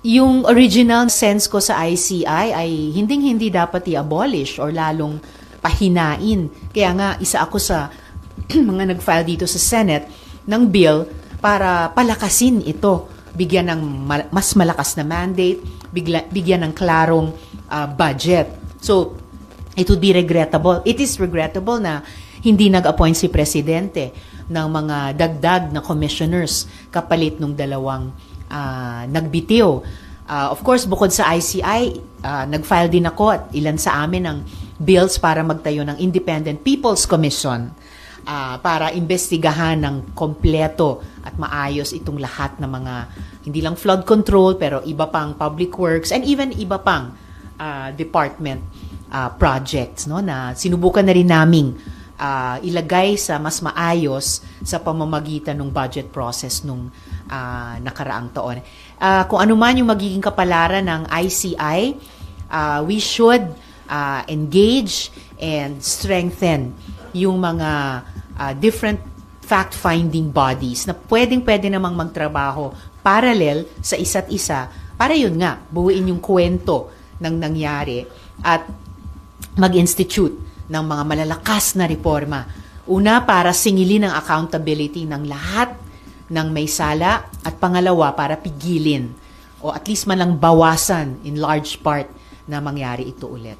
Yung original sense ko sa ICI ay hinding-hindi dapat i-abolish or lalong pahinain. Kaya nga, isa ako sa mga nag-file dito sa Senate ng bill para palakasin ito. Bigyan ng mas malakas na mandate, bigyan ng klarong budget. So, it would be regrettable. It is regrettable na hindi nag-appoint si Presidente ng mga dagdag na commissioners kapalit nung dalawang nagbitiw. Of course, bukod sa ICI, nag-file din ako at ilan sa amin ng bills para magtayo ng Independent People's Commission para imbestigahan ng kompleto at maayos itong lahat ng mga, hindi lang flood control, pero iba pang public works and even iba pang department projects, no, na sinubukan na rin naming ilagay sa mas maayos sa pamamagitan ng budget process nung nakaraang taon. Kung ano man yung magiging kapalaran ng ICI, we should engage and strengthen yung mga different fact-finding bodies na pwedeng-pwede namang magtrabaho parallel sa isa't isa para yun nga, buuin yung kwento ng nangyari at mag-institute ng mga malalakas na reforma. Una, para singilin ang accountability ng lahat ng may sala at pangalawa, para pigilin o at least man lang bawasan in large part na mangyari ito ulit.